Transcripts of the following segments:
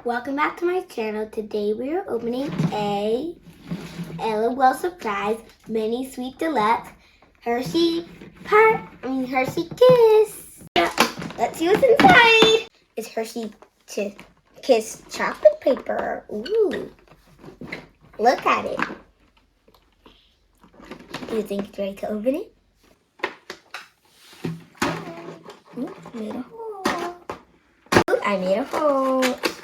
Welcome back to my channel. Today we are opening a LOL Surprise Mini Sweet Deluxe Hershey Kiss. Yeah, let's see what's inside. It's Hershey Kiss chocolate paper. Ooh, look at it. Do you think it's ready to open it? Ooh, made a hole. Ooh, I made a hole.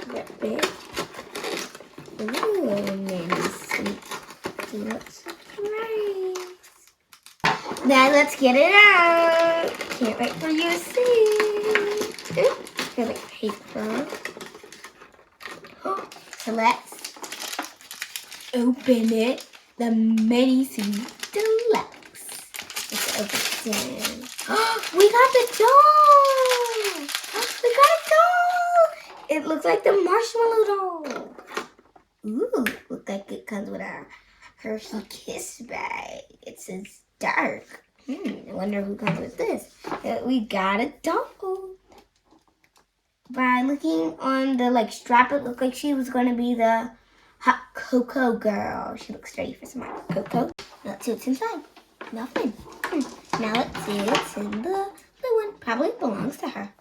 Rip it. Ooh, mini sweet deluxe surprise. Now let's get it out. Can't wait for you to see. Ooh, feel like paper. So let's open it. The mini sweet deluxe. Let's open it. We got the doll. We got a doll. It looks like the marshmallow doll. Ooh, looks like it comes with a Hershey Kiss bag. It says dark. I wonder who comes with this. We got a doll. By looking on the strap, it looked like she was going to be the hot cocoa girl. She looks ready for some hot cocoa. Let's see what's inside. Nothing. Now let's see what's in the blue one. Probably belongs to her.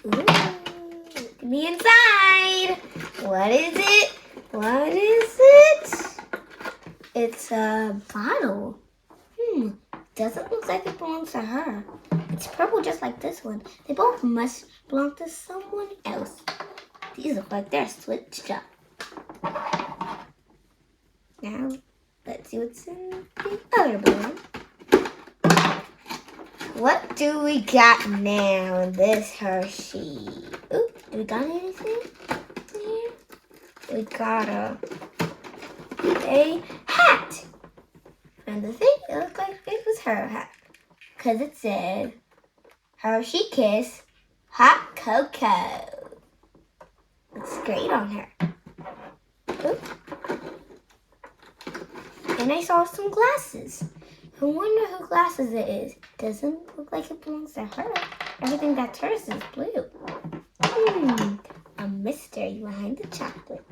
Ooh, look at me inside. What is it? What is it? It's a bottle. Doesn't look like it belongs to her. It's purple just like this one. They both must belong to someone else. These look like they're switched up. Now, let's see what's in the other one. What do we got now in this Hershey? Ooh, do we got anything in here? We got a hat. And the thing, it looked like it was her hat. Because it said, Hershey Kiss Hot Cocoa. Looks great on her. Ooh. And I saw some glasses. I wonder who glasses it is. Doesn't look like it belongs to her. Everything that's hers is blue. A mystery behind the chocolate.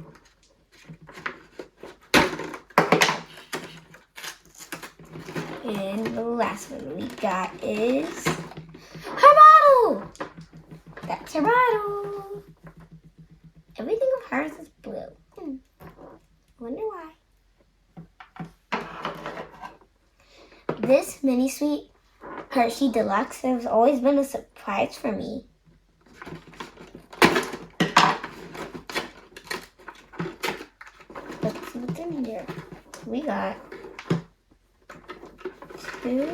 And the last one we got is her bottle. That's her bottle. Everything of hers is blue. Wonder why. This mini sweet Hershey Deluxe has always been a surprise for me. Let's see what's in here. We got 2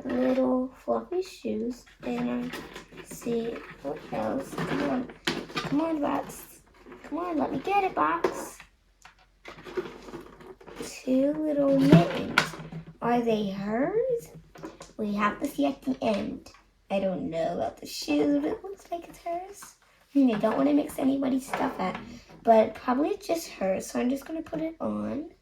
little fluffy shoes, and let's see what else. Come on, box. Come on, let me get it, box. 2 little mittens. Are they hers? We have to see at the end. I don't know about the shoes, but it looks like it's hers. I don't want to mix anybody's stuff up, but probably it's just hers, so I'm just going to put it on.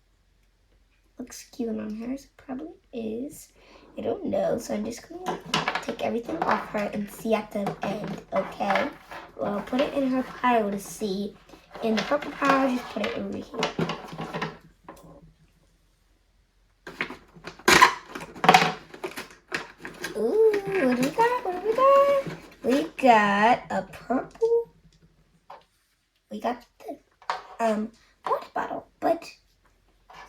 Looks cute on hers. It probably is. I don't know, so I'm just going to take everything off her and see at the end, okay? Well, I'll put it in her pile to see. In the purple pile, I'll just put it over here. Ooh, what do we got? What do we got? We got a purple. We got this water bottle, but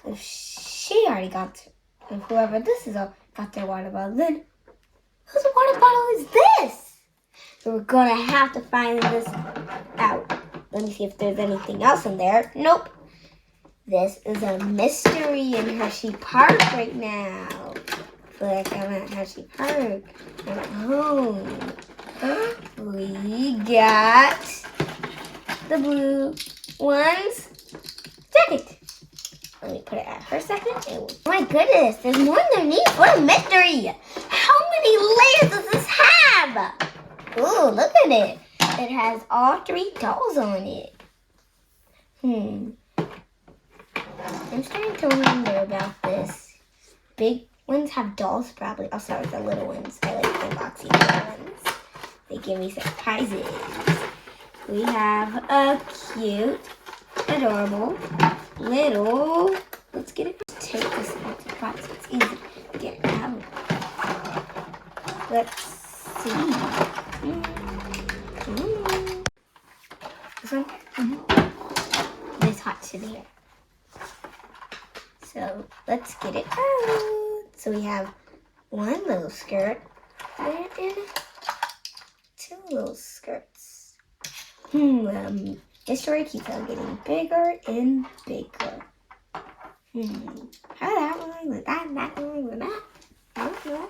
if she already got it, and whoever this is got their water bottle, then whose water bottle is this? So we're gonna have to find this out. Let me see if there's anything else in there. Nope. This is a mystery in Hershey Park right now. I feel like I'm at Hershey Park. I'm at home. We got the blue one's jacket. Let me put it at her second. Oh my goodness, there's more underneath. What a mystery. How many layers does this have? Ooh, look at it. It has all 3 dolls on it. I'm starting to wonder about this. Big ones have dolls probably. I'll start with the little ones. I like the boxy little ones. They give me surprises. We have a cute, adorable, little, let's get it. Take this out of the box. It's easy to get it out. Let's see. This one? This hot to here. So let's get it out. So we have one little skirt there and two little skirts. This story keeps on getting bigger and bigger. How that one with that one with that? I don't know.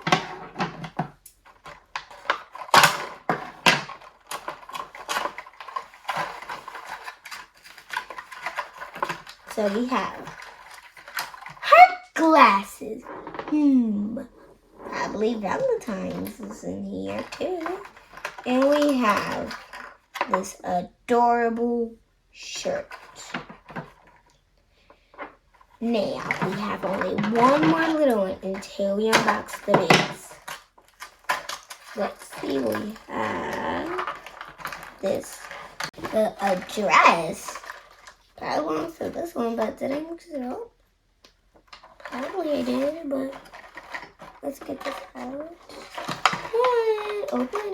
So we have heart glasses. Probably Valentine's is in here too. And we have this adorable shirt. Now we have only one more little one until we unbox the base. Let's see, we have this, a dress. Probably belongs to this one, but did I mix it up? Probably I did, but let's get this out. Open.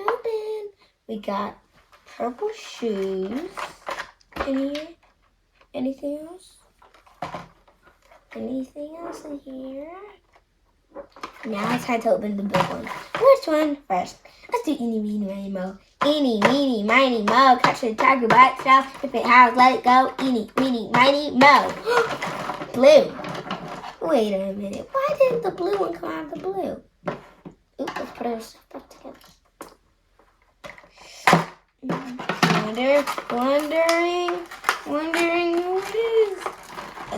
We got purple shoes in here. Anything else? Anything else in here? Now it's time to open the big one. Which one first? Let's do eeny, meeny, miny, mo. Eeny, meeny, miny, mo. Catch the tiger by itself. If it has, let it go. Eeny, meeny, miny, mo. Blue. Wait a minute. Why didn't the blue one come out of the blue? Oops, let's put our stuff back together. Wondering who it is.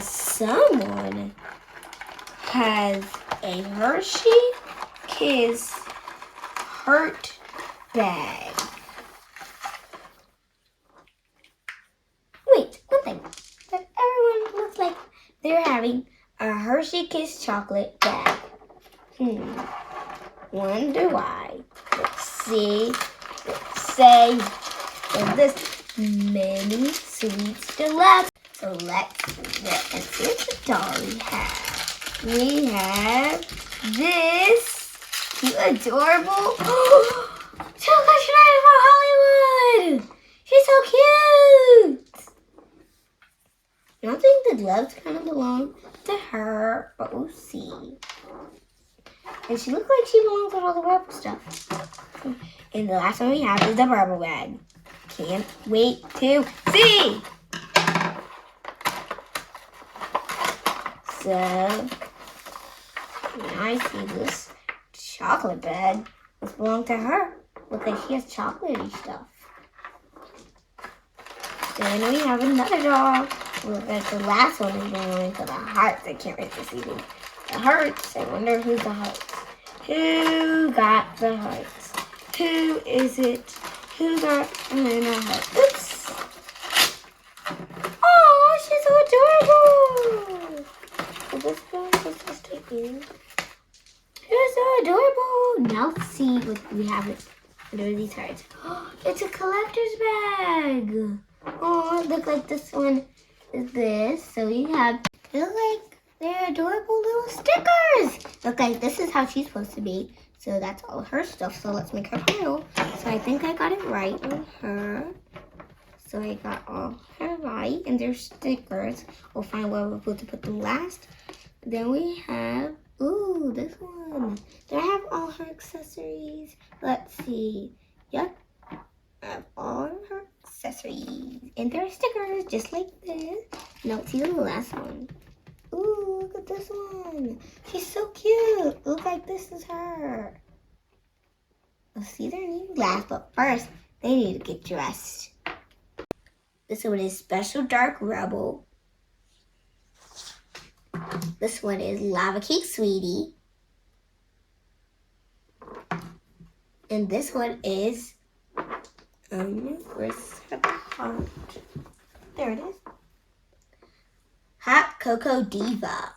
Someone has a Hershey Kiss Heart bag. Wait, one thing. That everyone looks like they're having a Hershey Kiss chocolate bag. Wonder why. Let's see. Let's say in this mini sweets deluxe. So let's see what the doll we have. We have this cute, adorable chocolate Schneider from Hollywood. She's so cute. I don't think the gloves kind of belong to her, but we'll see. And she looks like she belongs with all the rubber stuff. And the last one we have is the rubber bag. Can't wait to see. So, now I see this chocolate bag. This belongs to her. Looks like she has chocolatey stuff. Then we have another doll. Looks like the last one is belonging to the hearts. I can't wait to see the hearts. I wonder who's the hearts. Who got the hearts? Who is it? Who got the hearts? Oops. Oh, she's so adorable. This one is just a you. You're so adorable. Now let's see what we have under these hearts. Oh, it's a collector's bag. Oh, it looks like this one is this. So we have, they look like they're adorable little stickers. Look like this is how she's supposed to be. So that's all her stuff. So let's make her pile. So I think I got it right on her. So I got all her right. And there's stickers. We'll find where we're supposed to put them last. Then we have, ooh, this one. Do I have all her accessories? Let's see. Yep. I have all her accessories. And there are stickers just like this. Now let's see the last one. Ooh, look at this one. She's so cute. Look like this is her. Let's see their name last, but first, they need to get dressed. This one is Special Dark Rebel. This one is Lava Cake Sweetie. And this one is, where's her heart? There it is. Hot Cocoa Diva.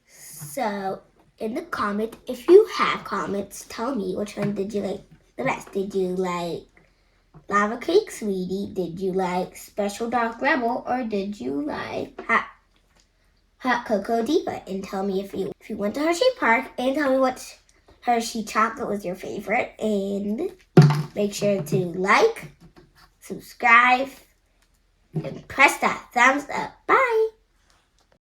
So, in the comments, if you have comments, tell me which one did you like the best? Did you like Lava Cake Sweetie? Did you like Special Dark Rebel? Or did you like Hot Cocoa Diva? And tell me if you went to Hershey Park, and tell me what Hershey chocolate was your favorite. And make sure to like, subscribe, and press that thumbs up. Bye!